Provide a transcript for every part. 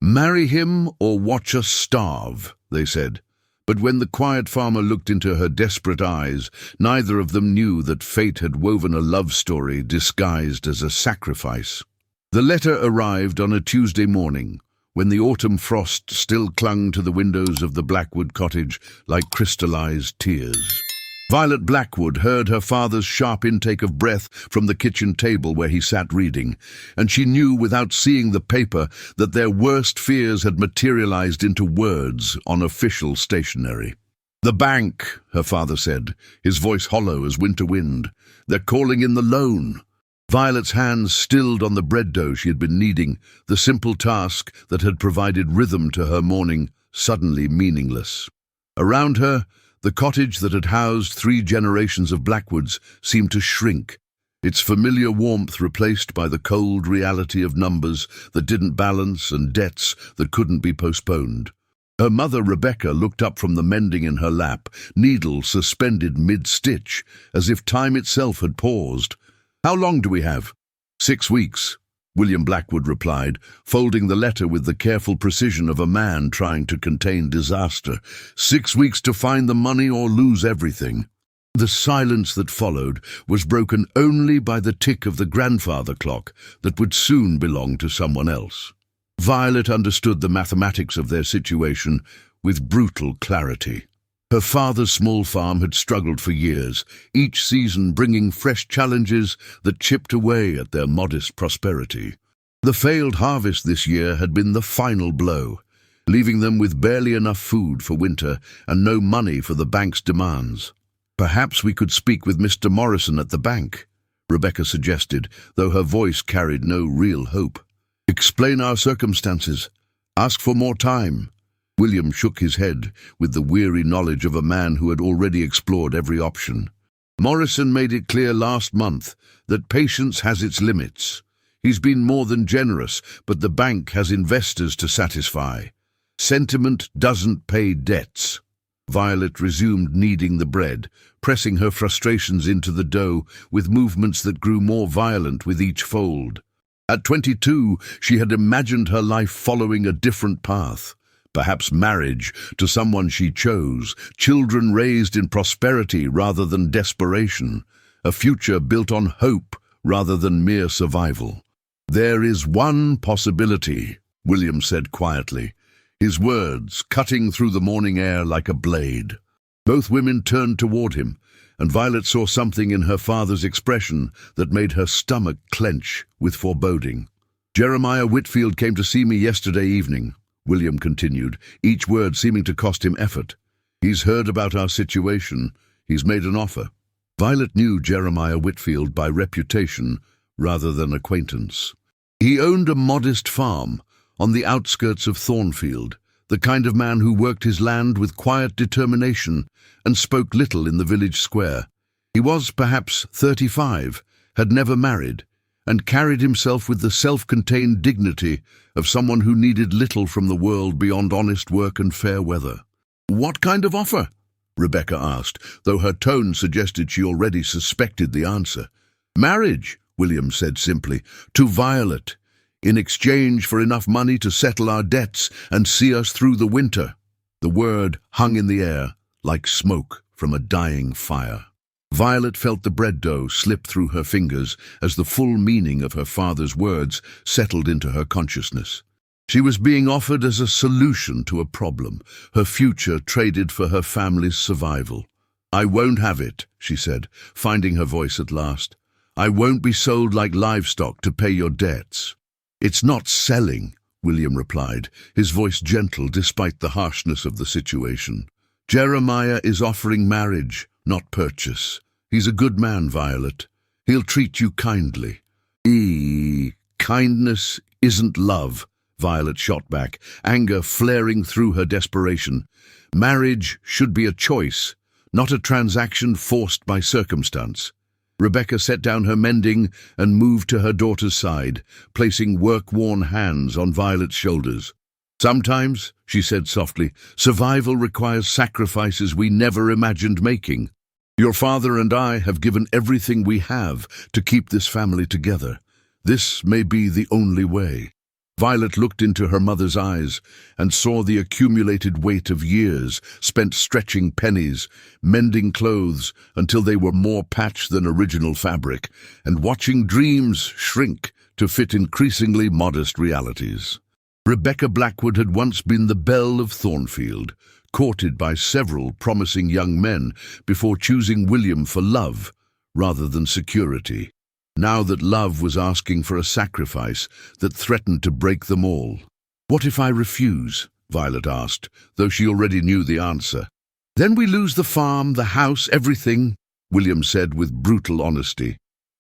"Marry him or watch us starve," they said. But when the quiet farmer looked into her desperate eyes, neither of them knew that fate had woven a love story disguised as a sacrifice. The letter arrived on a Tuesday morning, when the autumn frost still clung to the windows of the Blackwood cottage like crystallized tears. Violet Blackwood heard her father's sharp intake of breath from the kitchen table where he sat reading, and she knew without seeing the paper that their worst fears had materialized into words on official stationery. "The bank," her father said, his voice hollow as winter wind. "They're calling in the loan." Violet's hands stilled on the bread dough she had been kneading, the simple task that had provided rhythm to her morning suddenly meaningless. Around her, the cottage that had housed 3 generations of Blackwoods seemed to shrink, its familiar warmth replaced by the cold reality of numbers that didn't balance and debts that couldn't be postponed. Her mother, Rebecca, looked up from the mending in her lap, needle suspended mid-stitch, as if time itself had paused. "How long do we have?" "6 weeks," William Blackwood replied, folding the letter with the careful precision of a man trying to contain disaster. 6 weeks to find the money or lose everything." The silence that followed was broken only by the tick of the grandfather clock that would soon belong to someone else. Violet understood the mathematics of their situation with brutal clarity. Her father's small farm had struggled for years, each season bringing fresh challenges that chipped away at their modest prosperity. The failed harvest this year had been the final blow, leaving them with barely enough food for winter and no money for the bank's demands. "Perhaps we could speak with Mr. Morrison at the bank," Rebecca suggested, though her voice carried no real hope. "Explain our circumstances. Ask for more time." William shook his head with the weary knowledge of a man who had already explored every option. "Morrison made it clear last month that patience has its limits. He's been more than generous, but the bank has investors to satisfy. Sentiment doesn't pay debts." Violet resumed kneading the bread, pressing her frustrations into the dough with movements that grew more violent with each fold. At 22, she had imagined her life following a different path. Perhaps marriage to someone she chose, children raised in prosperity rather than desperation, a future built on hope rather than mere survival. "There is one possibility," William said quietly, his words cutting through the morning air like a blade. Both women turned toward him, and Violet saw something in her father's expression that made her stomach clench with foreboding. "Jeremiah Whitfield came to see me yesterday evening," William continued, each word seeming to cost him effort. "He's heard about our situation. He's made an offer." Violet knew Jeremiah Whitfield by reputation rather than acquaintance. He owned a modest farm on the outskirts of Thornfield, the kind of man who worked his land with quiet determination and spoke little in the village square. He was perhaps 35, had never married, and carried himself with the self-contained dignity of someone who needed little from the world beyond honest work and fair weather. "What kind of offer?" Rebecca asked, though her tone suggested she already suspected the answer. "Marriage," William said simply, "to Violet, in exchange for enough money to settle our debts and see us through the winter." The word hung in the air like smoke from a dying fire. Violet felt the bread dough slip through her fingers as the full meaning of her father's words settled into her consciousness. She was being offered as a solution to a problem, her future traded for her family's survival. "I won't have it," she said, finding her voice at last. "I won't be sold like livestock to pay your debts." "It's not selling," William replied, his voice gentle despite the harshness of the situation. "Jeremiah is offering marriage, not purchase. He's a good man, Violet. He'll treat you kindly." Kindness isn't love," Violet shot back, anger flaring through her desperation. "Marriage should be a choice, not a transaction forced by circumstance." Rebecca set down her mending and moved to her daughter's side, placing work-worn hands on Violet's shoulders. "Sometimes," she said softly, "survival requires sacrifices we never imagined making. Your father and I have given everything we have to keep this family together. This may be the only way." Violet looked into her mother's eyes and saw the accumulated weight of years spent stretching pennies, mending clothes until they were more patch than original fabric, and watching dreams shrink to fit increasingly modest realities. Rebecca Blackwood had once been the belle of Thornfield, courted by several promising young men before choosing William for love rather than security. Now that love was asking for a sacrifice that threatened to break them all. "What if I refuse?" Violet asked, though she already knew the answer. "Then we lose the farm, the house, everything," William said with brutal honesty.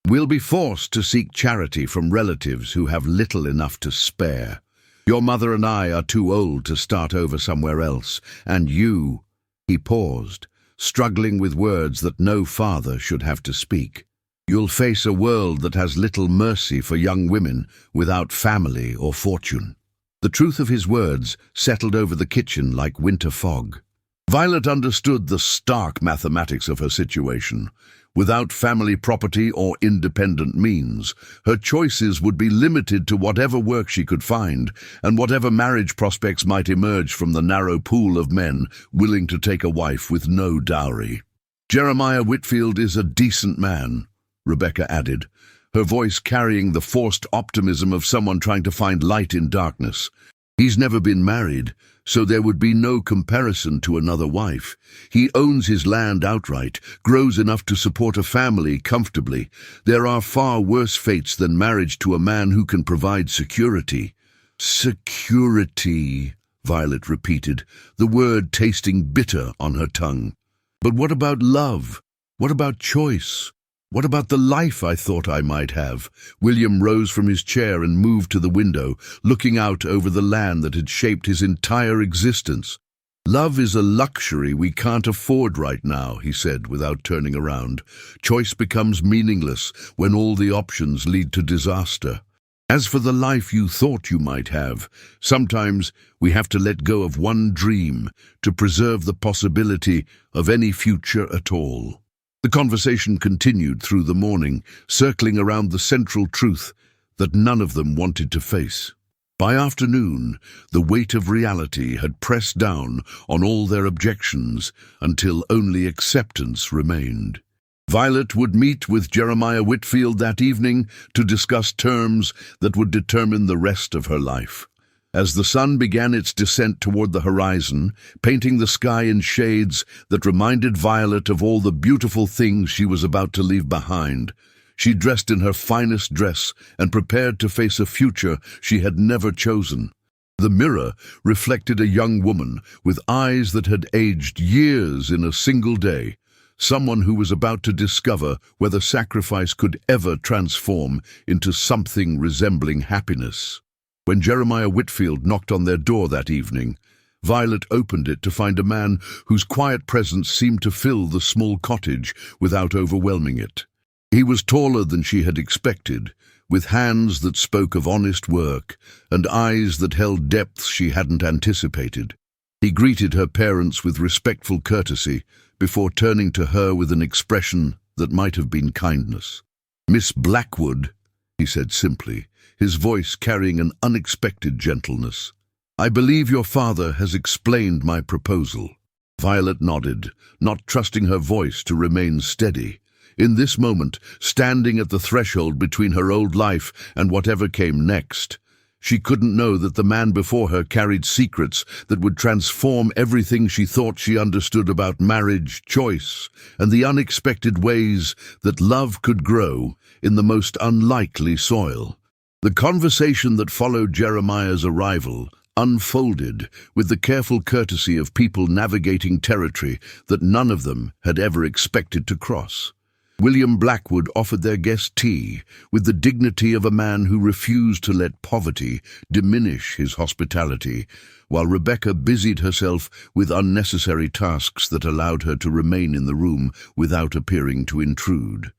"We'll be forced to seek charity from relatives who have little enough to spare. Your mother and I are too old to start over somewhere else, and you—" He paused, struggling with words that no father should have to speak. "You'll face a world that has little mercy for young women without family or fortune." The truth of his words settled over the kitchen like winter fog. Violet understood the stark mathematics of her situation. Without family property or independent means, her choices would be limited to whatever work she could find and whatever marriage prospects might emerge from the narrow pool of men willing to take a wife with no dowry. "Jeremiah Whitfield is a decent man," Rebecca added, her voice carrying the forced optimism of someone trying to find light in darkness. "He's never been married, so there would be no comparison to another wife. He owns his land outright, grows enough to support a family comfortably. There are far worse fates than marriage to a man who can provide security." "Security," Violet repeated, the word tasting bitter on her tongue. "But what about love? What about choice? What about the life I thought I might have?" William rose from his chair and moved to the window, looking out over the land that had shaped his entire existence. "Love is a luxury we can't afford right now," he said without turning around. "Choice becomes meaningless when all the options lead to disaster. As for the life you thought you might have, sometimes we have to let go of one dream to preserve the possibility of any future at all." The conversation continued through the morning, circling around the central truth that none of them wanted to face. By afternoon, the weight of reality had pressed down on all their objections until only acceptance remained. Violet would meet with Jeremiah Whitfield that evening to discuss terms that would determine the rest of her life. As the sun began its descent toward the horizon, painting the sky in shades that reminded Violet of all the beautiful things she was about to leave behind, she dressed in her finest dress and prepared to face a future she had never chosen. The mirror reflected a young woman with eyes that had aged years in a single day, someone who was about to discover whether sacrifice could ever transform into something resembling happiness. When Jeremiah Whitfield knocked on their door that evening, Violet opened it to find a man whose quiet presence seemed to fill the small cottage without overwhelming it. He was taller than she had expected, with hands that spoke of honest work and eyes that held depths she hadn't anticipated. He greeted her parents with respectful courtesy before turning to her with an expression that might have been kindness. "Miss Blackwood," he said simply, his voice carrying an unexpected gentleness. "I believe your father has explained my proposal." Violet nodded, not trusting her voice to remain steady. In this moment, standing at the threshold between her old life and whatever came next, she couldn't know that the man before her carried secrets that would transform everything she thought she understood about marriage, choice, and the unexpected ways that love could grow in the most unlikely soil. The conversation that followed Jeremiah's arrival unfolded with the careful courtesy of people navigating territory that none of them had ever expected to cross. William Blackwood offered their guest tea with the dignity of a man who refused to let poverty diminish his hospitality, while Rebecca busied herself with unnecessary tasks that allowed her to remain in the room without appearing to intrude.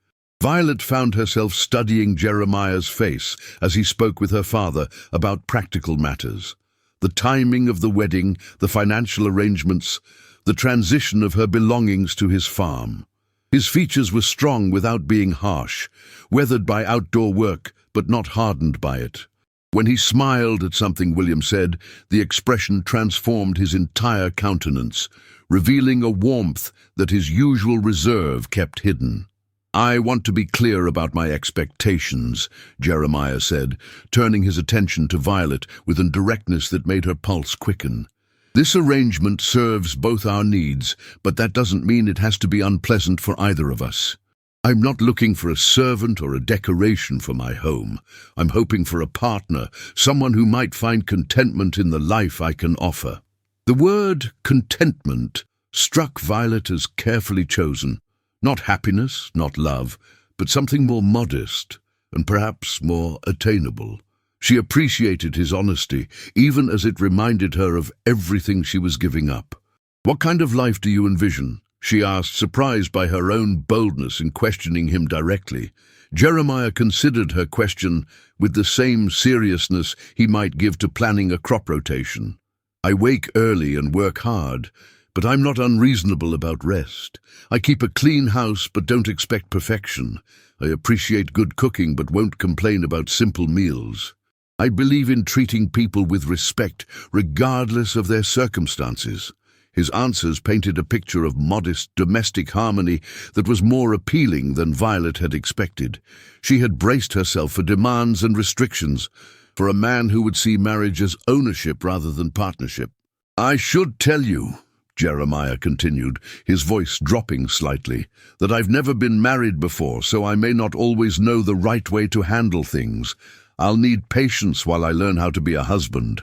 Violet found herself studying Jeremiah's face as he spoke with her father about practical matters. The timing of the wedding, the financial arrangements, the transition of her belongings to his farm. His features were strong without being harsh, weathered by outdoor work but not hardened by it. When he smiled at something William said, the expression transformed his entire countenance, revealing a warmth that his usual reserve kept hidden. "I want to be clear about my expectations," Jeremiah said, turning his attention to Violet with a directness that made her pulse quicken. "This arrangement serves both our needs, but that doesn't mean it has to be unpleasant for either of us. I'm not looking for a servant or a decoration for my home. I'm hoping for a partner, someone who might find contentment in the life I can offer." The word contentment struck Violet as carefully chosen. Not happiness, not love, but something more modest and perhaps more attainable. She appreciated his honesty, even as it reminded her of everything she was giving up. "What kind of life do you envision?" she asked, surprised by her own boldness in questioning him directly. Jeremiah considered her question with the same seriousness he might give to planning a crop rotation. "I wake early and work hard, but I'm not unreasonable about rest. I keep a clean house but don't expect perfection. I appreciate good cooking but won't complain about simple meals. I believe in treating people with respect, regardless of their circumstances." His answers painted a picture of modest domestic harmony that was more appealing than Violet had expected. She had braced herself for demands and restrictions, for a man who would see marriage as ownership rather than partnership. "I should tell you," Jeremiah continued, his voice dropping slightly, "that I've never been married before, so I may not always know the right way to handle things. I'll need patience while I learn how to be a husband."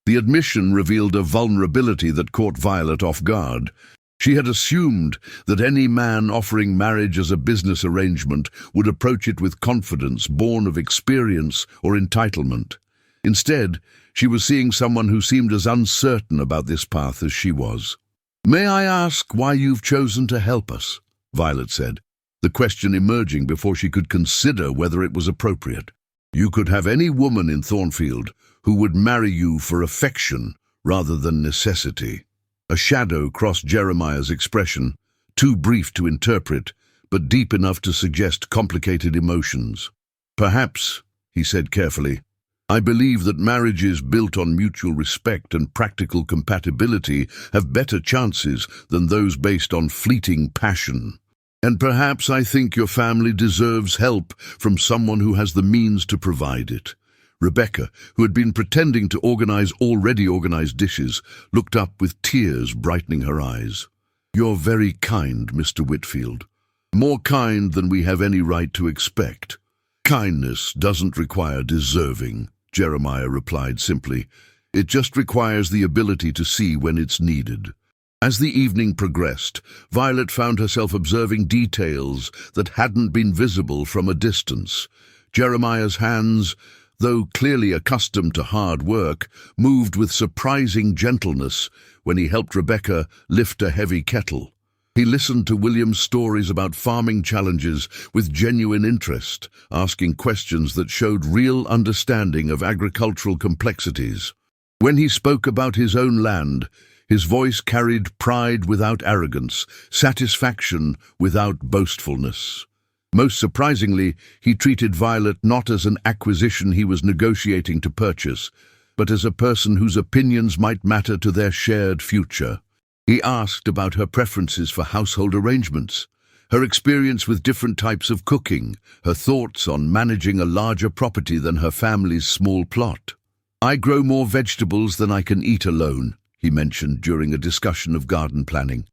The admission revealed a vulnerability that caught Violet off guard. She had assumed that any man offering marriage as a business arrangement would approach it with confidence born of experience or entitlement. Instead, she was seeing someone who seemed as uncertain about this path as she was. "May I ask why you've chosen to help us?" Violet said, the question emerging before she could consider whether it was appropriate. "You could have any woman in Thornfield who would marry you for affection rather than necessity." A shadow crossed Jeremiah's expression, too brief to interpret, but deep enough to suggest complicated emotions. "Perhaps," he said carefully, "I believe that marriages built on mutual respect and practical compatibility have better chances than those based on fleeting passion. And perhaps I think your family deserves help from someone who has the means to provide it." Rebecca, who had been pretending to organize already organized dishes, looked up with tears brightening her eyes. "You're very kind, Mr. Whitfield. More kind than we have any right to expect." "Kindness doesn't require deserving," Jeremiah replied simply. "It just requires the ability to see when it's needed." As the evening progressed, Violet found herself observing details that hadn't been visible from a distance. Jeremiah's hands, though clearly accustomed to hard work, moved with surprising gentleness when he helped Rebecca lift a heavy kettle. He listened to William's stories about farming challenges with genuine interest, asking questions that showed real understanding of agricultural complexities. When he spoke about his own land, his voice carried pride without arrogance, satisfaction without boastfulness. Most surprisingly, he treated Violet not as an acquisition he was negotiating to purchase, but as a person whose opinions might matter to their shared future. He asked about her preferences for household arrangements, her experience with different types of cooking, her thoughts on managing a larger property than her family's small plot. "I grow more vegetables than I can eat alone," he mentioned during a discussion of garden planning.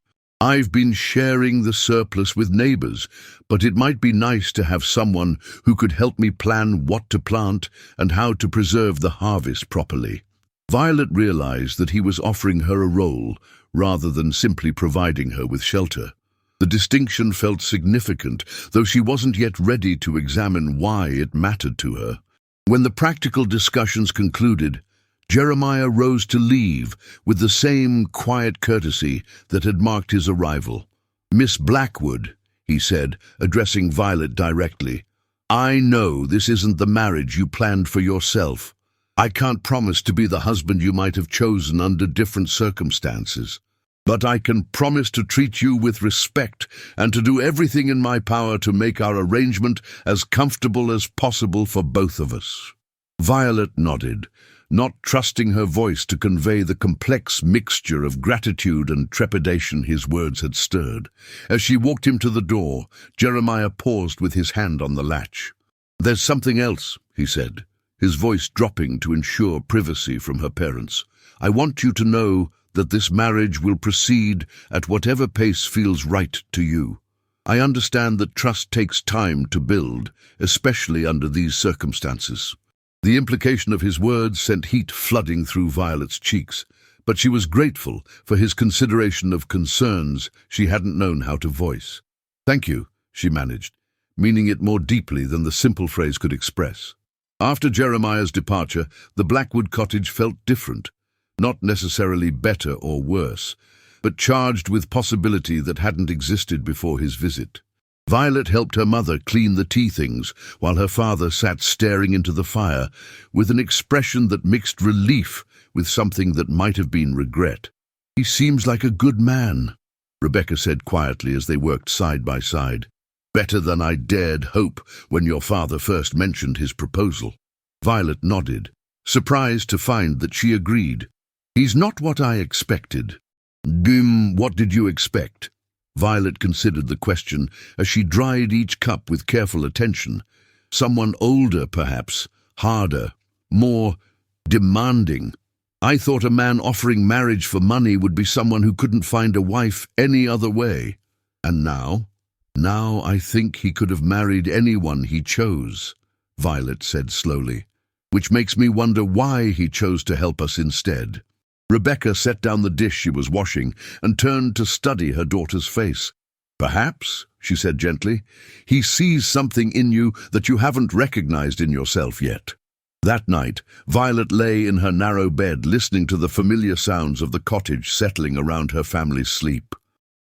"I've been sharing the surplus with neighbors, but it might be nice to have someone who could help me plan what to plant and how to preserve the harvest properly." Violet realized that he was offering her a role rather than simply providing her with shelter. The distinction felt significant, though she wasn't yet ready to examine why it mattered to her. When the practical discussions concluded, Jeremiah rose to leave with the same quiet courtesy that had marked his arrival. "Miss Blackwood," he said, addressing Violet directly, "I know this isn't the marriage you planned for yourself. I can't promise to be the husband you might have chosen under different circumstances. But I can promise to treat you with respect and to do everything in my power to make our arrangement as comfortable as possible for both of us." Violet nodded, not trusting her voice to convey the complex mixture of gratitude and trepidation his words had stirred. As she walked him to the door, Jeremiah paused with his hand on the latch. "There's something else," he said, his voice dropping to ensure privacy from her parents. "I want you to know that this marriage will proceed at whatever pace feels right to you. I understand that trust takes time to build, especially under these circumstances." The implication of his words sent heat flooding through Violet's cheeks, but she was grateful for his consideration of concerns she hadn't known how to voice. "Thank you," she managed, meaning it more deeply than the simple phrase could express. After Jeremiah's departure, the Blackwood cottage felt different, not necessarily better or worse, but charged with possibility that hadn't existed before his visit. Violet helped her mother clean the tea things, while her father sat staring into the fire, with an expression that mixed relief with something that might have been regret. "He seems like a good man," Rebecca said quietly as they worked side by side. "Better than I dared hope when your father first mentioned his proposal." Violet nodded, surprised to find that she agreed. "He's not what I expected." What did you expect?" Violet considered the question as she dried each cup with careful attention. "Someone older, perhaps, harder, more demanding. I thought a man offering marriage for money would be someone who couldn't find a wife any other way. And now? Now I think he could have married anyone he chose," Violet said slowly, "which makes me wonder why he chose to help us instead." Rebecca set down the dish she was washing and turned to study her daughter's face. "Perhaps," she said gently, "he sees something in you that you haven't recognized in yourself yet." That night, Violet lay in her narrow bed listening to the familiar sounds of the cottage settling around her family's sleep.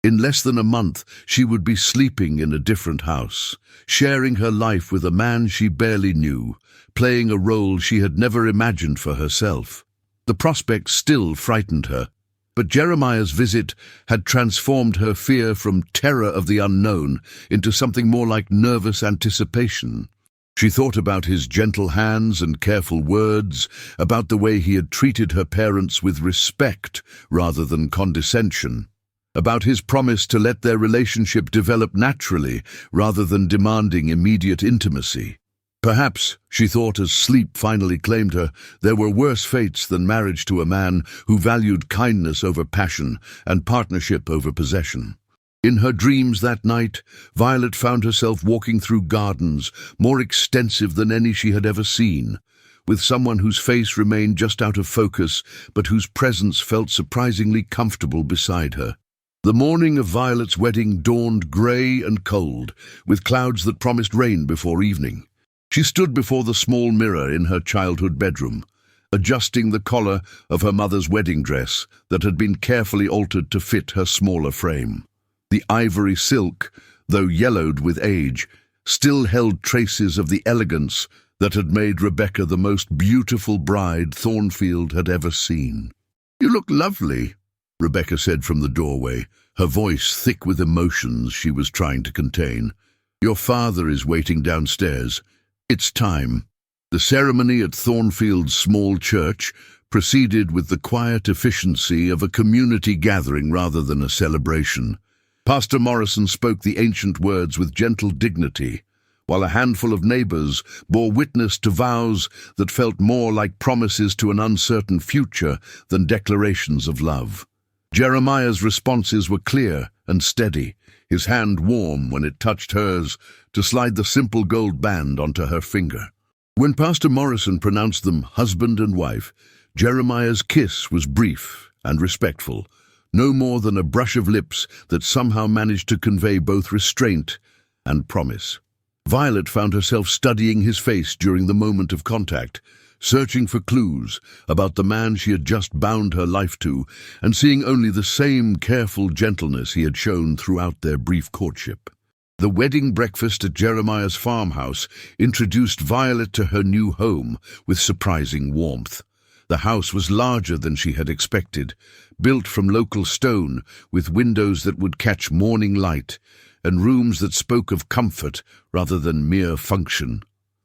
In less than a month, she would be sleeping in a different house, sharing her life with a man she barely knew, playing a role she had never imagined for herself. The prospect still frightened her, but Jeremiah's visit had transformed her fear from terror of the unknown into something more like nervous anticipation. She thought about his gentle hands and careful words, about the way he had treated her parents with respect rather than condescension, about his promise to let their relationship develop naturally rather than demanding immediate intimacy. Perhaps, she thought as sleep finally claimed her, there were worse fates than marriage to a man who valued kindness over passion and partnership over possession. In her dreams that night, Violet found herself walking through gardens more extensive than any she had ever seen, with someone whose face remained just out of focus but whose presence felt surprisingly comfortable beside her. The morning of Violet's wedding dawned grey and cold, with clouds that promised rain before evening. She stood before the small mirror in her childhood bedroom, adjusting the collar of her mother's wedding dress that had been carefully altered to fit her smaller frame. The ivory silk, though yellowed with age, still held traces of the elegance that had made Rebecca the most beautiful bride Thornfield had ever seen. "You look lovely," Rebecca said from the doorway, her voice thick with emotions she was trying to contain. "Your father is waiting downstairs. It's time." The ceremony at Thornfield's small church proceeded with the quiet efficiency of a community gathering rather than a celebration. Pastor Morrison spoke the ancient words with gentle dignity, while a handful of neighbors bore witness to vows that felt more like promises to an uncertain future than declarations of love. Jeremiah's responses were clear and steady, his hand warm when it touched hers to slide the simple gold band onto her finger. When Pastor Morrison pronounced them husband and wife, Jeremiah's kiss was brief and respectful, no more than a brush of lips that somehow managed to convey both restraint and promise. Violet found herself studying his face during the moment of contact, searching for clues about the man she had just bound her life to, and seeing only the same careful gentleness he had shown throughout their brief courtship. The wedding breakfast at Jeremiah's farmhouse introduced Violet to her new home with surprising warmth. The house was larger than she had expected, built from local stone, with windows that would catch morning light, and rooms that spoke of comfort rather than mere function.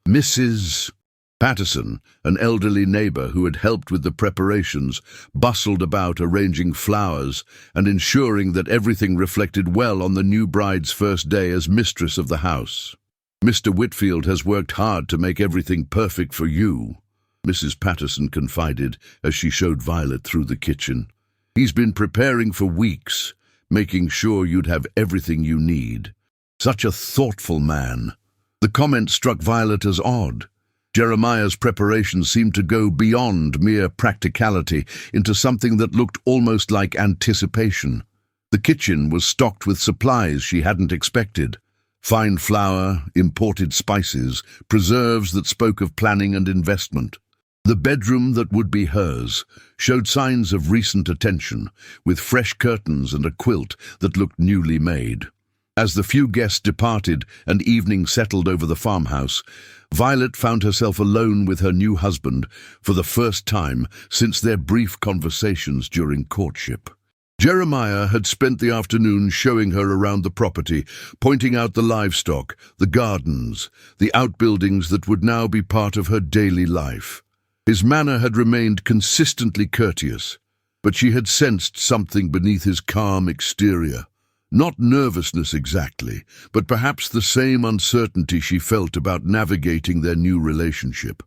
Mrs. Patterson, an elderly neighbor who had helped with the preparations, bustled about arranging flowers and ensuring that everything reflected well on the new bride's first day as mistress of the house. "Mr. Whitfield has worked hard to make everything perfect for you," Mrs. Patterson confided as she showed Violet through the kitchen. "He's been preparing for weeks, making sure you'd have everything you need. Such a thoughtful man." The comment struck Violet as odd. Jeremiah's preparations seemed to go beyond mere practicality into something that looked almost like anticipation. The kitchen was stocked with supplies she hadn't expected. Fine flour, imported spices, preserves that spoke of planning and investment. The bedroom that would be hers showed signs of recent attention, with fresh curtains and a quilt that looked newly made. As the few guests departed and evening settled over the farmhouse, Violet found herself alone with her new husband for the first time since their brief conversations during courtship. Jeremiah had spent the afternoon showing her around the property, pointing out the livestock, the gardens, the outbuildings that would now be part of her daily life. His manner had remained consistently courteous, but she had sensed something beneath his calm exterior. Not nervousness exactly, but perhaps the same uncertainty she felt about navigating their new relationship.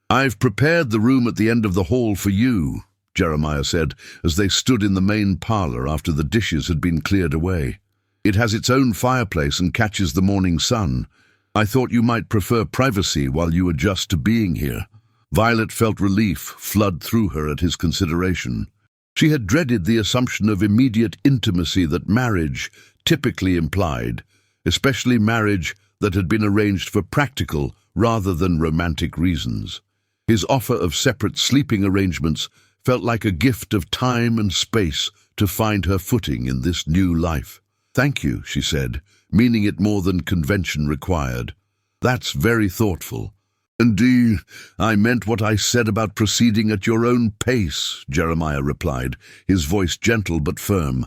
"I've prepared the room at the end of the hall for you," Jeremiah said as they stood in the main parlor after the dishes had been cleared away. "It has its own fireplace and catches the morning sun. I thought you might prefer privacy while you adjust to being here." Violet felt relief flood through her at his consideration. She had dreaded the assumption of immediate intimacy that marriage typically implied, especially marriage that had been arranged for practical rather than romantic reasons. His offer of separate sleeping arrangements felt like a gift of time and space to find her footing in this new life. "Thank you," she said, meaning it more than convention required. "That's very thoughtful." "Indeed, I meant what I said about proceeding at your own pace," Jeremiah replied, his voice gentle but firm.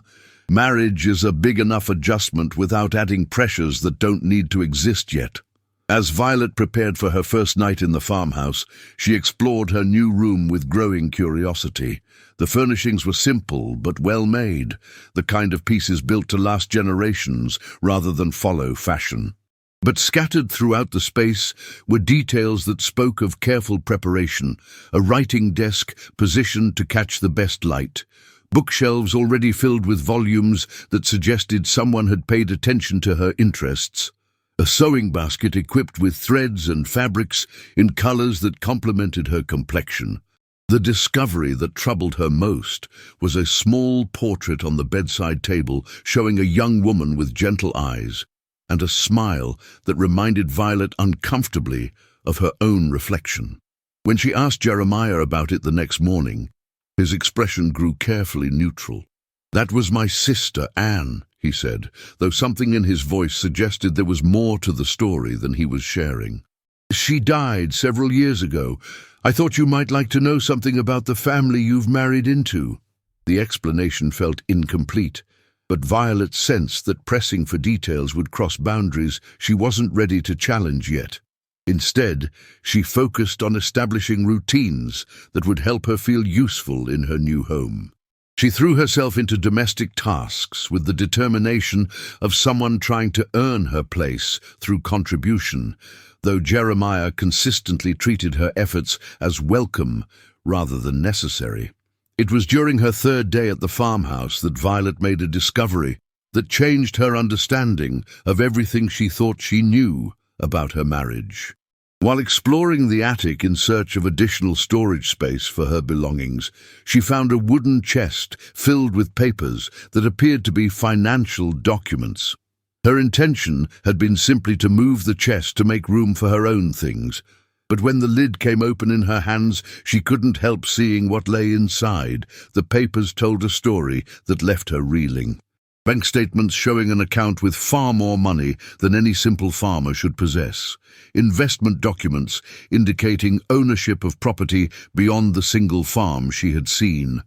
"Marriage is a big enough adjustment without adding pressures that don't need to exist yet." As Violet prepared for her first night in the farmhouse, she explored her new room with growing curiosity. The furnishings were simple but well made, the kind of pieces built to last generations rather than follow fashion. But scattered throughout the space were details that spoke of careful preparation: a writing desk positioned to catch the best light, bookshelves already filled with volumes that suggested someone had paid attention to her interests, a sewing basket equipped with threads and fabrics in colors that complemented her complexion. The discovery that troubled her most was a small portrait on the bedside table showing a young woman with gentle eyes and a smile that reminded Violet uncomfortably of her own reflection. When she asked Jeremiah about it the next morning, his expression grew carefully neutral. "That was my sister, Anne," he said, though something in his voice suggested there was more to the story than he was sharing. "She died several years ago. I thought you might like to know something about the family you've married into." The explanation felt incomplete, but Violet sensed that pressing for details would cross boundaries she wasn't ready to challenge yet. Instead, she focused on establishing routines that would help her feel useful in her new home. She threw herself into domestic tasks with the determination of someone trying to earn her place through contribution, though Jeremiah consistently treated her efforts as welcome rather than necessary. It was during her third day at the farmhouse that Violet made a discovery that changed her understanding of everything she thought she knew about her marriage. While exploring the attic in search of additional storage space for her belongings, she found a wooden chest filled with papers that appeared to be financial documents. Her intention had been simply to move the chest to make room for her own things, but when the lid came open in her hands, she couldn't help seeing what lay inside. The papers told a story that left her reeling. Bank statements showing an account with far more money than any simple farmer should possess. Investment documents indicating ownership of property beyond the single farm she had seen.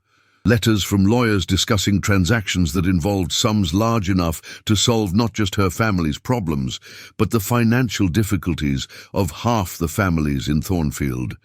Letters from lawyers discussing transactions that involved sums large enough to solve not just her family's problems, but the financial difficulties of half the families in Thornfield.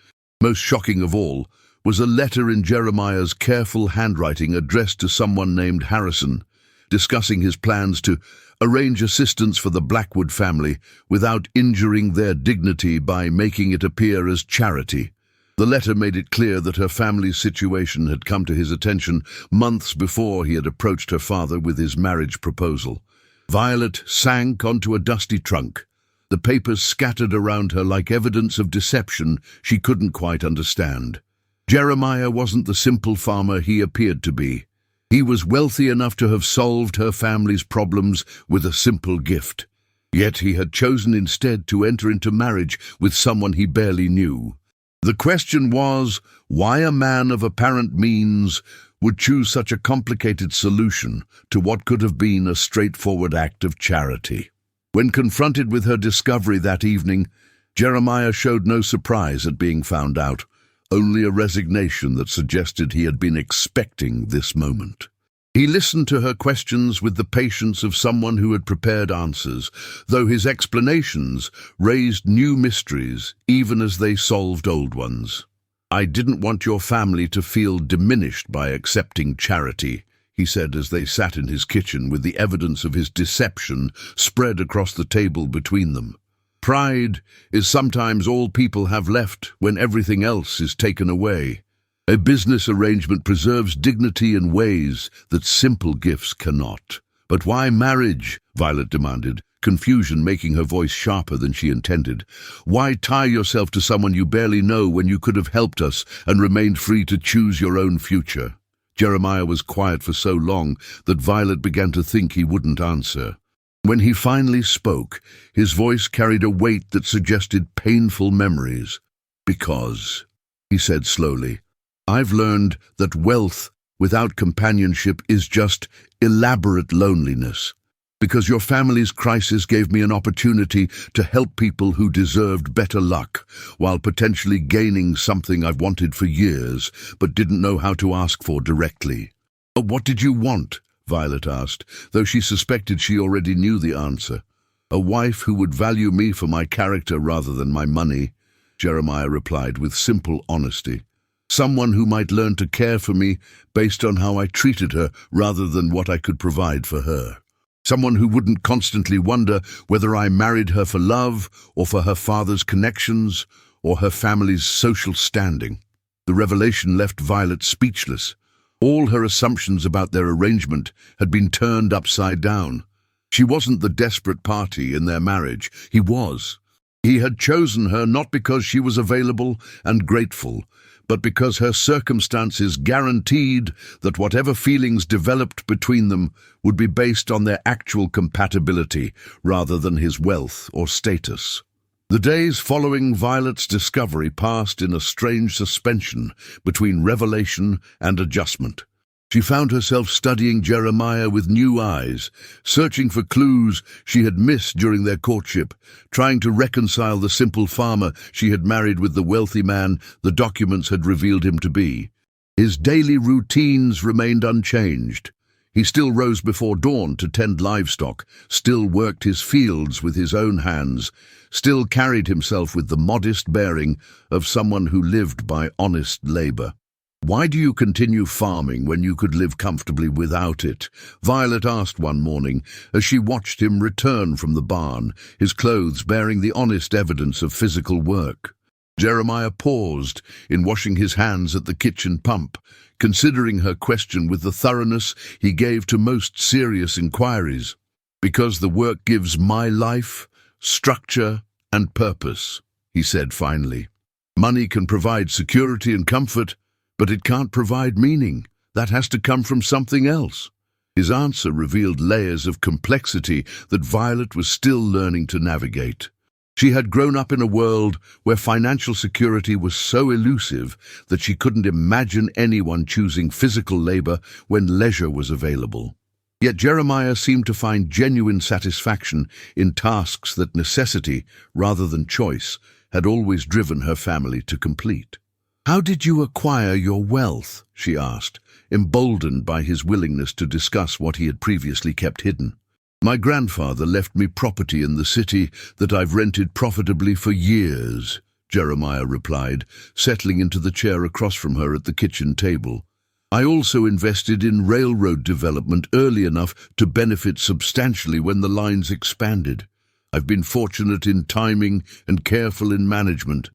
Most shocking of all was a letter in Jeremiah's careful handwriting addressed to someone named Harrison, discussing his plans to arrange assistance for the Blackwood family without injuring their dignity by making it appear as charity. The letter made it clear that her family's situation had come to his attention months before he had approached her father with his marriage proposal. Violet sank onto a dusty trunk, the papers scattered around her like evidence of deception she couldn't quite understand. Jeremiah wasn't the simple farmer he appeared to be. He was wealthy enough to have solved her family's problems with a simple gift. Yet he had chosen instead to enter into marriage with someone he barely knew. The question was, why a man of apparent means would choose such a complicated solution to what could have been a straightforward act of charity. When confronted with her discovery that evening, Jeremiah showed no surprise at being found out, only a resignation that suggested he had been expecting this moment. He listened to her questions with the patience of someone who had prepared answers, though his explanations raised new mysteries even as they solved old ones. "I didn't want your family to feel diminished by accepting charity," he said as they sat in his kitchen with the evidence of his deception spread across the table between them. "Pride is sometimes all people have left when everything else is taken away. A business arrangement preserves dignity in ways that simple gifts cannot." "But why marriage?" Violet demanded, confusion making her voice sharper than she intended. "Why tie yourself to someone you barely know when you could have helped us and remained free to choose your own future?" Jeremiah was quiet for so long that Violet began to think he wouldn't answer. When he finally spoke, his voice carried a weight that suggested painful memories. "Because," he said slowly, "I've learned that wealth without companionship is just elaborate loneliness. Because your family's crisis gave me an opportunity to help people who deserved better luck, while potentially gaining something I've wanted for years, but didn't know how to ask for directly." "What did you want?" Violet asked, though she suspected she already knew the answer. "A wife who would value me for my character rather than my money," Jeremiah replied with simple honesty. "Someone who might learn to care for me based on how I treated her rather than what I could provide for her. Someone who wouldn't constantly wonder whether I married her for love or for her father's connections or her family's social standing." The revelation left Violet speechless. All her assumptions about their arrangement had been turned upside down. She wasn't the desperate party in their marriage. He was. He had chosen her not because she was available and grateful, but because her circumstances guaranteed that whatever feelings developed between them would be based on their actual compatibility rather than his wealth or status. The days following Violet's discovery passed in a strange suspension between revelation and adjustment. She found herself studying Jeremiah with new eyes, searching for clues she had missed during their courtship, trying to reconcile the simple farmer she had married with the wealthy man the documents had revealed him to be. His daily routines remained unchanged. He still rose before dawn to tend livestock, still worked his fields with his own hands, still carried himself with the modest bearing of someone who lived by honest labor. "Why do you continue farming when you could live comfortably without it?" Violet asked one morning as she watched him return from the barn, his clothes bearing the honest evidence of physical work. Jeremiah paused in washing his hands at the kitchen pump, considering her question with the thoroughness he gave to most serious inquiries. "Because the work gives my life structure and purpose," he said finally. "Money can provide security and comfort, but it can't provide meaning. That has to come from something else." His answer revealed layers of complexity that Violet was still learning to navigate. She had grown up in a world where financial security was so elusive that she couldn't imagine anyone choosing physical labor when leisure was available. Yet Jeremiah seemed to find genuine satisfaction in tasks that necessity, rather than choice, had always driven her family to complete. "How did you acquire your wealth?" she asked, emboldened by his willingness to discuss what he had previously kept hidden. "My grandfather left me property in the city that I've rented profitably for years," Jeremiah replied, settling into the chair across from her at the kitchen table. "I also invested in railroad development early enough to benefit substantially when the lines expanded. I've been fortunate in timing and careful in management."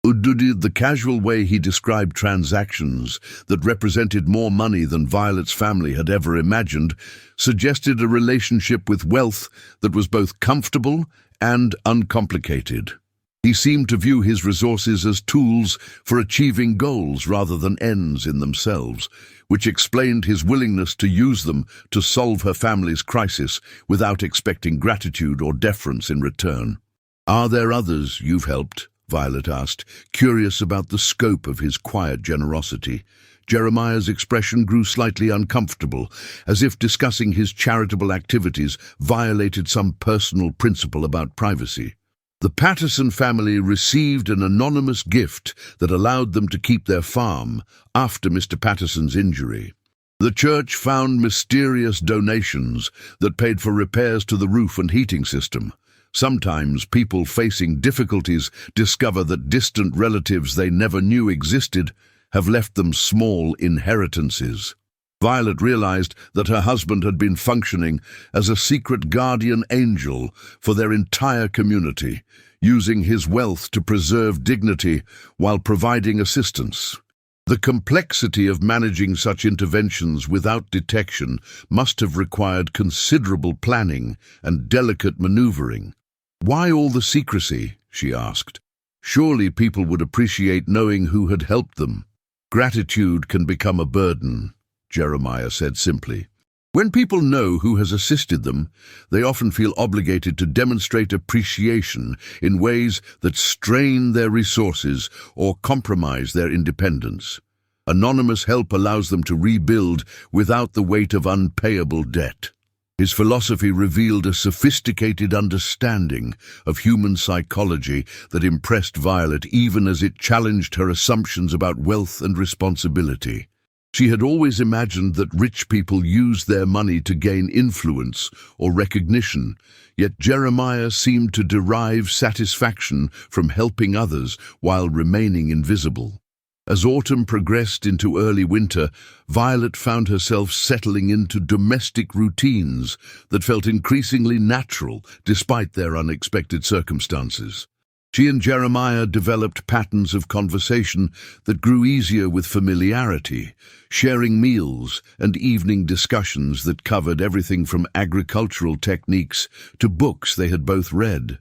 The casual way he described transactions that represented more money than Violet's family had ever imagined suggested a relationship with wealth that was both comfortable and uncomplicated. He seemed to view his resources as tools for achieving goals rather than ends in themselves, which explained his willingness to use them to solve her family's crisis without expecting gratitude or deference in return. "Are there others you've helped?" Violet asked, curious about the scope of his quiet generosity. Jeremiah's expression grew slightly uncomfortable, as if discussing his charitable activities violated some personal principle about privacy. The Patterson family received an anonymous gift that allowed them to keep their farm after Mr. Patterson's injury. The church found mysterious donations that paid for repairs to the roof and heating system. Sometimes people facing difficulties discover that distant relatives they never knew existed have left them small inheritances. Violet realized that her husband had been functioning as a secret guardian angel for their entire community, using his wealth to preserve dignity while providing assistance. The complexity of managing such interventions without detection must have required considerable planning and delicate maneuvering. "Why all the secrecy?" she asked. "Surely people would appreciate knowing who had helped them." "Gratitude can become a burden," Jeremiah said simply. "When people know who has assisted them, they often feel obligated to demonstrate appreciation in ways that strain their resources or compromise their independence. Anonymous help allows them to rebuild without the weight of unpayable debt." His philosophy revealed a sophisticated understanding of human psychology that impressed Violet even as it challenged her assumptions about wealth and responsibility. She had always imagined that rich people used their money to gain influence or recognition, yet Jeremiah seemed to derive satisfaction from helping others while remaining invisible. As autumn progressed into early winter, Violet found herself settling into domestic routines that felt increasingly natural despite their unexpected circumstances. She and Jeremiah developed patterns of conversation that grew easier with familiarity, sharing meals and evening discussions that covered everything from agricultural techniques to books they had both read.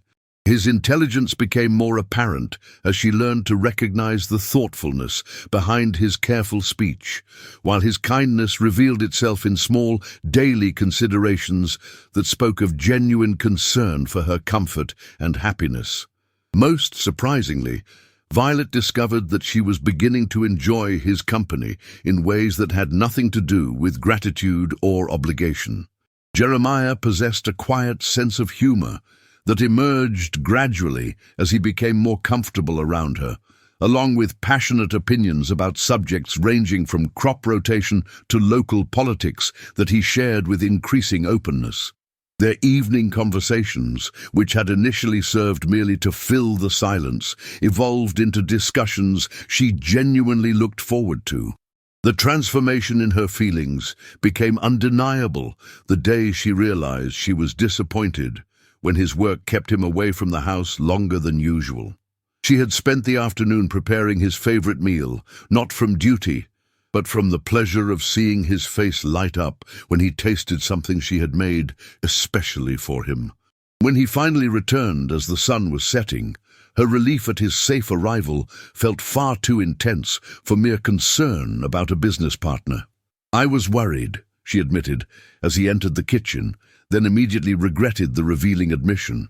His intelligence became more apparent as she learned to recognize the thoughtfulness behind his careful speech, while his kindness revealed itself in small, daily considerations that spoke of genuine concern for her comfort and happiness. Most surprisingly, Violet discovered that she was beginning to enjoy his company in ways that had nothing to do with gratitude or obligation. Jeremiah possessed a quiet sense of humor that emerged gradually as he became more comfortable around her, along with passionate opinions about subjects ranging from crop rotation to local politics that he shared with increasing openness. Their evening conversations, which had initially served merely to fill the silence, evolved into discussions she genuinely looked forward to. The transformation in her feelings became undeniable the day she realized she was disappointed when his work kept him away from the house longer than usual. She had spent the afternoon preparing his favorite meal, not from duty, but from the pleasure of seeing his face light up when he tasted something she had made especially for him. When he finally returned as the sun was setting, her relief at his safe arrival felt far too intense for mere concern about a business partner. "I was worried," she admitted, as he entered the kitchen, then immediately regretted the revealing admission.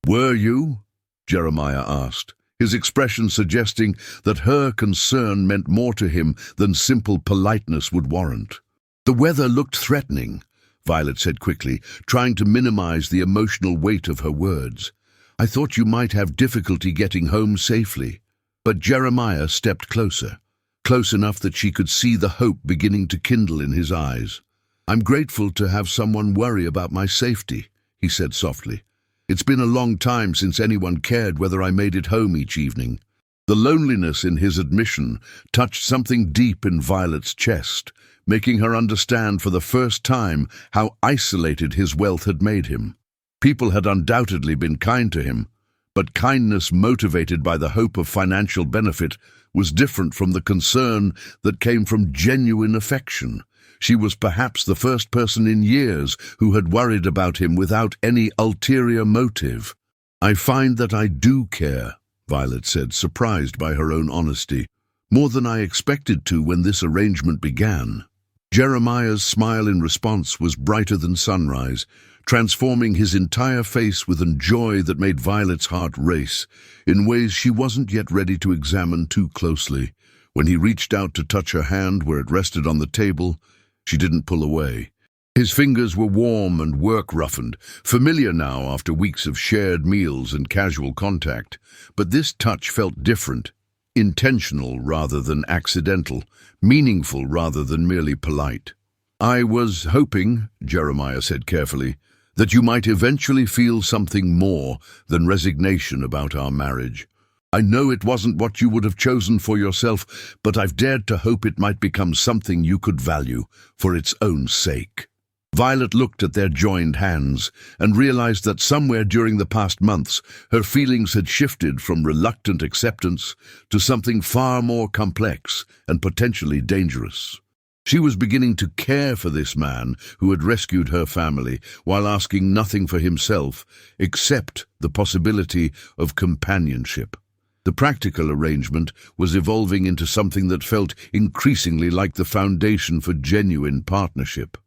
"Were you?" Jeremiah asked, his expression suggesting that her concern meant more to him than simple politeness would warrant. "The weather looked threatening," Violet said quickly, trying to minimize the emotional weight of her words. "I thought you might have difficulty getting home safely." But Jeremiah stepped closer. close enough that she could see the hope beginning to kindle in his eyes. "I'm grateful to have someone worry about my safety," he said softly. "It's been a long time since anyone cared whether I made it home each evening." The loneliness in his admission touched something deep in Violet's chest, making her understand for the first time how isolated his wealth had made him. People had undoubtedly been kind to him, but kindness motivated by the hope of financial benefit was different from the concern that came from genuine affection. She was perhaps the first person in years who had worried about him without any ulterior motive. "I find that I do care," Violet said, surprised by her own honesty. "More than I expected to when this arrangement began." Jeremiah's smile in response was brighter than sunrise, transforming his entire face with a joy that made Violet's heart race, in ways she wasn't yet ready to examine too closely. When he reached out to touch her hand where it rested on the table, she didn't pull away. His fingers were warm and work-roughened, familiar now after weeks of shared meals and casual contact. But this touch felt different, intentional rather than accidental, meaningful rather than merely polite. "I was hoping," Jeremiah said carefully, "that you might eventually feel something more than resignation about our marriage. I know it wasn't what you would have chosen for yourself, but I've dared to hope it might become something you could value for its own sake." Violet looked at their joined hands and realized that somewhere during the past months her feelings had shifted from reluctant acceptance to something far more complex and potentially dangerous. She was beginning to care for this man who had rescued her family while asking nothing for himself except the possibility of companionship. The practical arrangement was evolving into something that felt increasingly like the foundation for genuine partnership.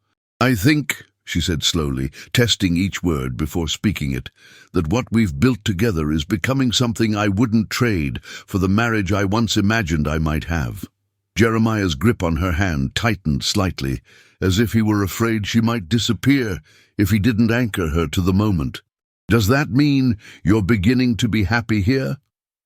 "I think," she said slowly, testing each word before speaking it, "that what we've built together is becoming something I wouldn't trade for the marriage I once imagined I might have." Jeremiah's grip on her hand tightened slightly, as if he were afraid she might disappear if he didn't anchor her to the moment. "Does that mean you're beginning to be happy here?"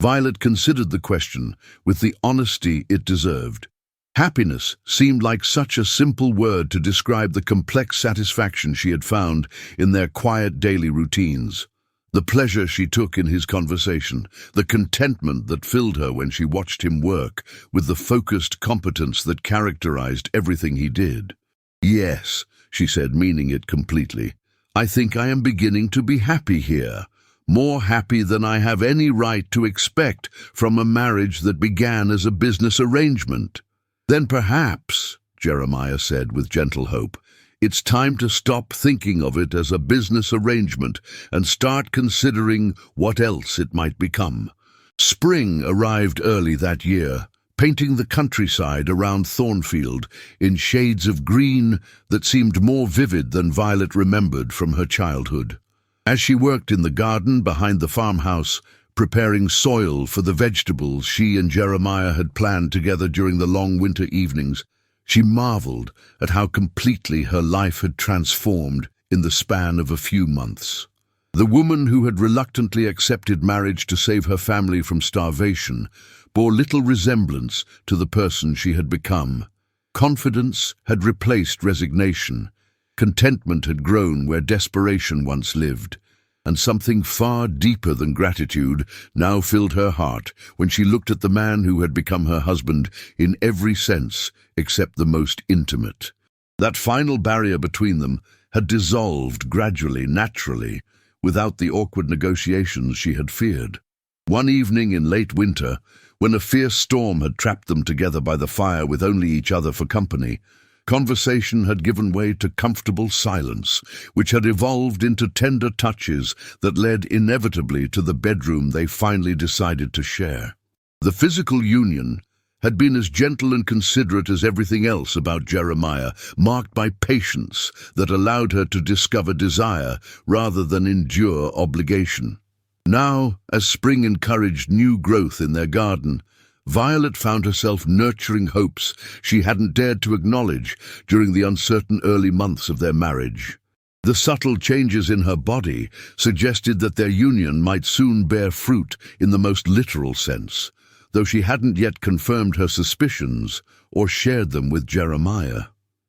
Violet considered the question with the honesty it deserved. Happiness seemed like such a simple word to describe the complex satisfaction she had found in their quiet daily routines. The pleasure she took in his conversation, the contentment that filled her when she watched him work with the focused competence that characterized everything he did. "Yes," she said, meaning it completely. "I think I am beginning to be happy here. More happy than I have any right to expect from a marriage that began as a business arrangement." "Then perhaps," Jeremiah said with gentle hope, "it's time to stop thinking of it as a business arrangement and start considering what else it might become." Spring arrived early that year, painting the countryside around Thornfield in shades of green that seemed more vivid than Violet remembered from her childhood. As she worked in the garden behind the farmhouse, preparing soil for the vegetables she and Jeremiah had planned together during the long winter evenings, she marveled at how completely her life had transformed in the span of a few months. The woman who had reluctantly accepted marriage to save her family from starvation bore little resemblance to the person she had become. Confidence had replaced resignation, contentment had grown where desperation once lived, and something far deeper than gratitude now filled her heart when she looked at the man who had become her husband in every sense except the most intimate. That final barrier between them had dissolved gradually, naturally, without the awkward negotiations she had feared. One evening in late winter, when a fierce storm had trapped them together by the fire with only each other for company, conversation had given way to comfortable silence, which had evolved into tender touches that led inevitably to the bedroom they finally decided to share. The physical union had been as gentle and considerate as everything else about Jeremiah, marked by patience that allowed her to discover desire rather than endure obligation. Now, as spring encouraged new growth in their garden, Violet found herself nurturing hopes she hadn't dared to acknowledge during the uncertain early months of their marriage. The subtle changes in her body suggested that their union might soon bear fruit in the most literal sense. though she hadn't yet confirmed her suspicions or shared them with Jeremiah.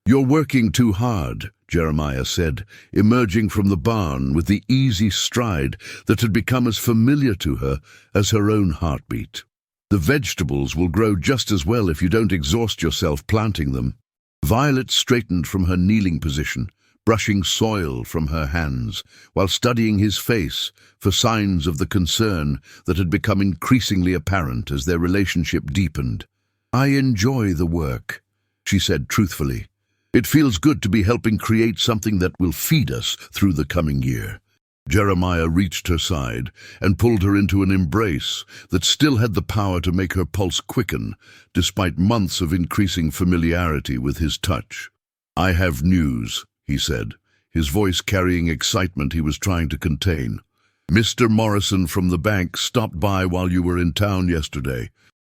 "You're working too hard," Jeremiah said, emerging from the barn with the easy stride that had become as familiar to her as her own heartbeat. "The vegetables will grow just as well if you don't exhaust yourself planting them." Violet straightened from her kneeling position, brushing soil from her hands, while studying his face for signs of the concern that had become increasingly apparent as their relationship deepened. "I enjoy the work," she said truthfully. "It feels good to be helping create something that will feed us through the coming year." Jeremiah reached her side and pulled her into an embrace that still had the power to make her pulse quicken, despite months of increasing familiarity with his touch. "I have news," he said, his voice carrying excitement he was trying to contain. "Mr. Morrison from the bank stopped by while you were in town yesterday."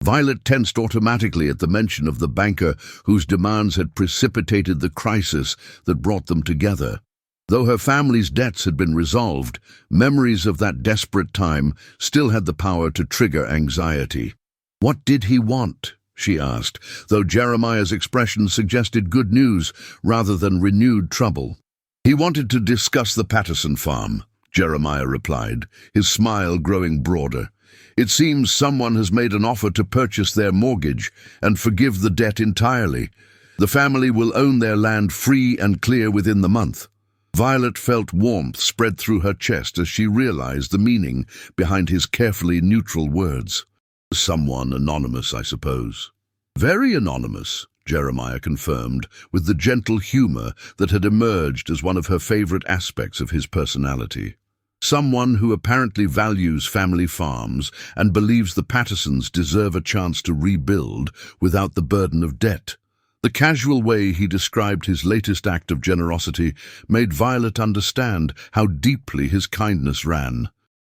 Violet tensed automatically at the mention of the banker whose demands had precipitated the crisis that brought them together. Though her family's debts had been resolved, memories of that desperate time still had the power to trigger anxiety. "What did he want?" she asked, though Jeremiah's expression suggested good news rather than renewed trouble. "He wanted to discuss the Patterson farm," Jeremiah replied, his smile growing broader. "It seems someone has made an offer to purchase their mortgage and forgive the debt entirely. The family will own their land free and clear within the month." Violet felt warmth spread through her chest as she realized the meaning behind his carefully neutral words. "Someone anonymous, I suppose." "Very anonymous," Jeremiah confirmed, with the gentle humor that had emerged as one of her favorite aspects of his personality. "Someone who apparently values family farms and believes the Pattersons deserve a chance to rebuild without the burden of debt." The casual way he described his latest act of generosity made Violet understand how deeply his kindness ran.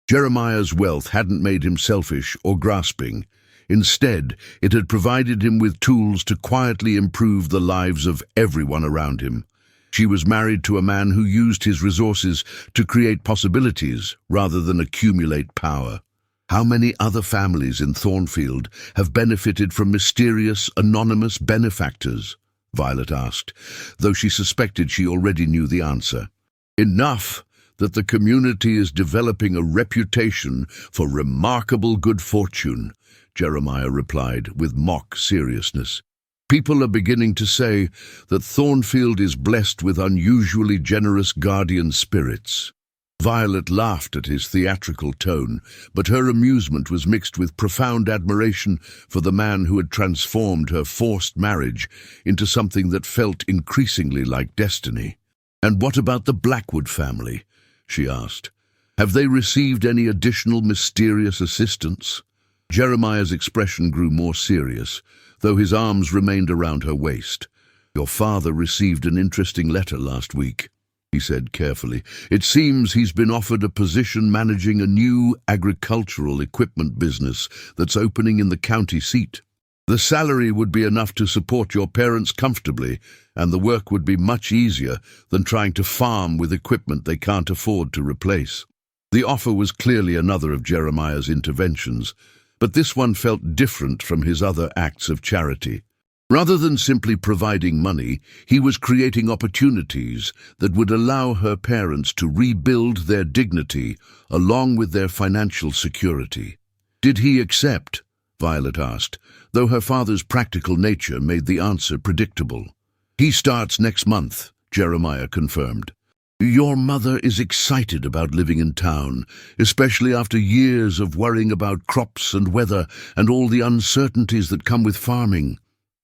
Jeremiah's wealth hadn't made him selfish or grasping. Instead, it had provided him with tools to quietly improve the lives of everyone around him. She was married to a man who used his resources to create possibilities rather than accumulate power. How many other families in Thornfield have benefited from mysterious, anonymous benefactors? Violet asked, though she suspected she already knew the answer. "Enough that the community is developing a reputation for remarkable good fortune," Jeremiah replied with mock seriousness. "People are beginning to say that Thornfield is blessed with unusually generous guardian spirits." Violet laughed at his theatrical tone, but her amusement was mixed with profound admiration for the man who had transformed her forced marriage into something that felt increasingly like destiny. "And what about the Blackwood family?" she asked. "Have they received any additional mysterious assistance?" Jeremiah's expression grew more serious, though his arms remained around her waist. "Your father received an interesting letter last week," he said carefully. "It seems he's been offered a position managing a new agricultural equipment business that's opening in the county seat. The salary would be enough to support your parents comfortably, and the work would be much easier than trying to farm with equipment they can't afford to replace." The offer was clearly another of Jeremiah's interventions, but this one felt different from his other acts of charity. Rather than simply providing money, he was creating opportunities that would allow her parents to rebuild their dignity along with their financial security. "Did he accept?" Violet asked, though her father's practical nature made the answer predictable. "He starts next month," Jeremiah confirmed. "Your mother is excited about living in town, especially after years of worrying about crops and weather and all the uncertainties that come with farming."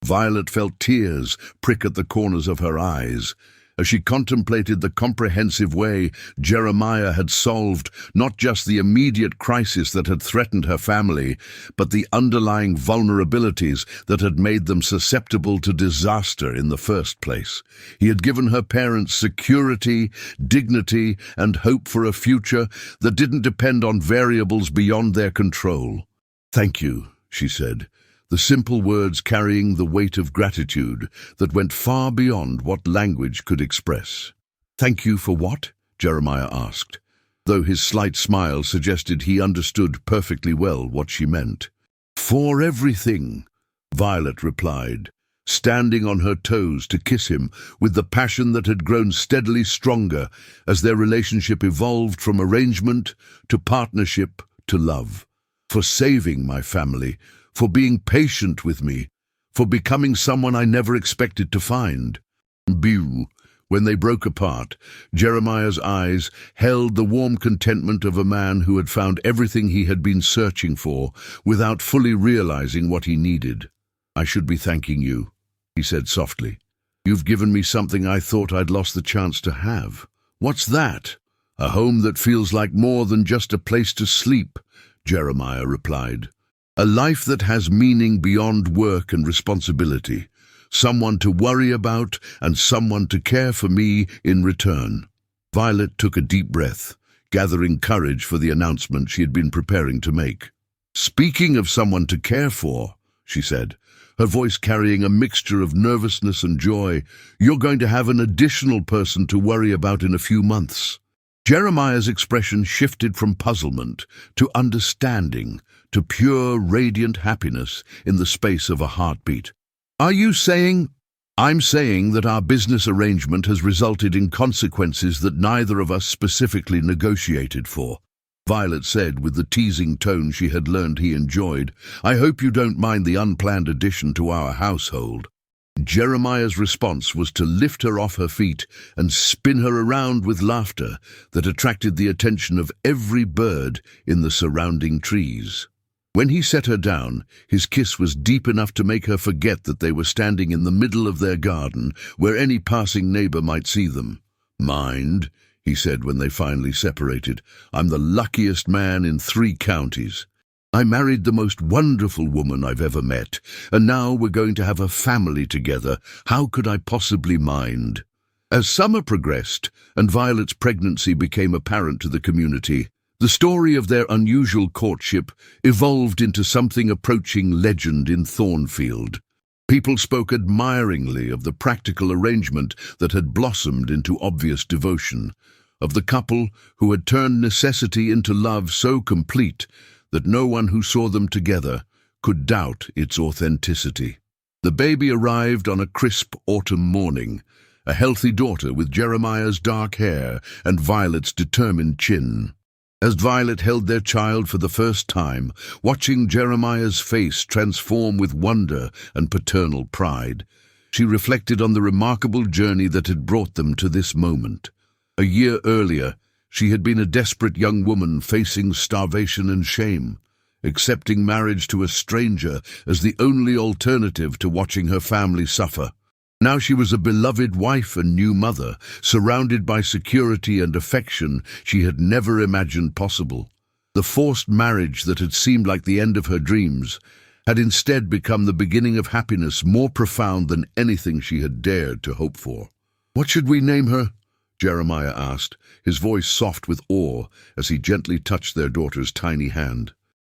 Violet felt tears prick at the corners of her eyes as she contemplated the comprehensive way Jeremiah had solved not just the immediate crisis that had threatened her family, but the underlying vulnerabilities that had made them susceptible to disaster in the first place. He had given her parents security, dignity, and hope for a future that didn't depend on variables beyond their control. "Thank you," she said, the simple words carrying the weight of gratitude that went far beyond what language could express. "Thank you for what?" Jeremiah asked, though his slight smile suggested he understood perfectly well what she meant. For everything, Violet replied, standing on her toes to kiss him with the passion that had grown steadily stronger as their relationship evolved from arrangement to partnership to love. For saving my family, for being patient with me, for becoming someone I never expected to find. When they broke apart, Jeremiah's eyes held the warm contentment of a man who had found everything he had been searching for without fully realizing what he needed. I should be thanking you, he said softly. You've given me something I thought I'd lost the chance to have. What's that? A home that feels like more than just a place to sleep, Jeremiah replied. A life that has meaning beyond work and responsibility. Someone to worry about and someone to care for me in return. Violet took a deep breath, gathering courage for the announcement she had been preparing to make. Speaking of someone to care for, she said, her voice carrying a mixture of nervousness and joy, you're going to have an additional person to worry about in a few months. Jeremiah's expression shifted from puzzlement to understanding to pure, radiant happiness in the space of a heartbeat. Are you saying? I'm saying that our business arrangement has resulted in consequences that neither of us specifically negotiated for, Violet said with the teasing tone she had learned he enjoyed. I hope you don't mind the unplanned addition to our household. Jeremiah's response was to lift her off her feet and spin her around with laughter that attracted the attention of every bird in the surrounding trees. When he set her down, his kiss was deep enough to make her forget that they were standing in the middle of their garden, where any passing neighbor might see them. Mind, he said when they finally separated, I'm the luckiest man in 3 counties. I married the most wonderful woman I've ever met, and now we're going to have a family together. How could I possibly mind? As summer progressed and Violet's pregnancy became apparent to the community, the story of their unusual courtship evolved into something approaching legend in Thornfield. People spoke admiringly of the practical arrangement that had blossomed into obvious devotion, of the couple who had turned necessity into love so complete that no one who saw them together could doubt its authenticity. The baby arrived on a crisp autumn morning, a healthy daughter with Jeremiah's dark hair and Violet's determined chin. As Violet held their child for the first time, watching Jeremiah's face transform with wonder and paternal pride, she reflected on the remarkable journey that had brought them to this moment. A year earlier, she had been a desperate young woman facing starvation and shame, accepting marriage to a stranger as the only alternative to watching her family suffer. Now she was a beloved wife and new mother, surrounded by security and affection she had never imagined possible. The forced marriage that had seemed like the end of her dreams had instead become the beginning of happiness more profound than anything she had dared to hope for. What should we name her? Jeremiah asked, his voice soft with awe as he gently touched their daughter's tiny hand.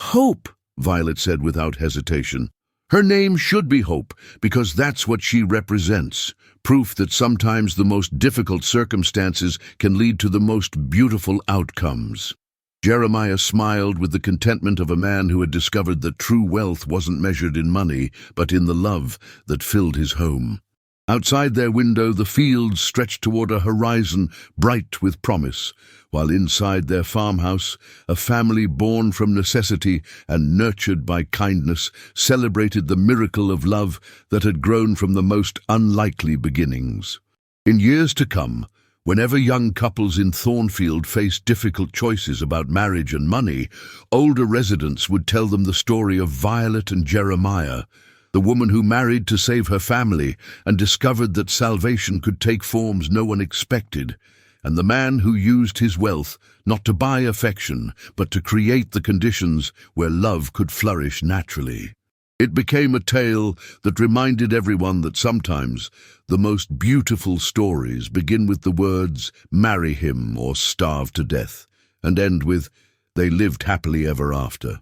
Hope, Violet said without hesitation. Her name should be Hope, because that's what she represents, proof that sometimes the most difficult circumstances can lead to the most beautiful outcomes. Jeremiah smiled with the contentment of a man who had discovered that true wealth wasn't measured in money, but in the love that filled his home. Outside their window, the fields stretched toward a horizon bright with promise, while inside their farmhouse, a family born from necessity and nurtured by kindness celebrated the miracle of love that had grown from the most unlikely beginnings. In years to come, whenever young couples in Thornfield faced difficult choices about marriage and money, older residents would tell them the story of Violet and Jeremiah, the woman who married to save her family and discovered that salvation could take forms no one expected, and the man who used his wealth not to buy affection, but to create the conditions where love could flourish naturally. It became a tale that reminded everyone that sometimes the most beautiful stories begin with the words, "Marry him or starve to death," and end with, "They lived happily ever after."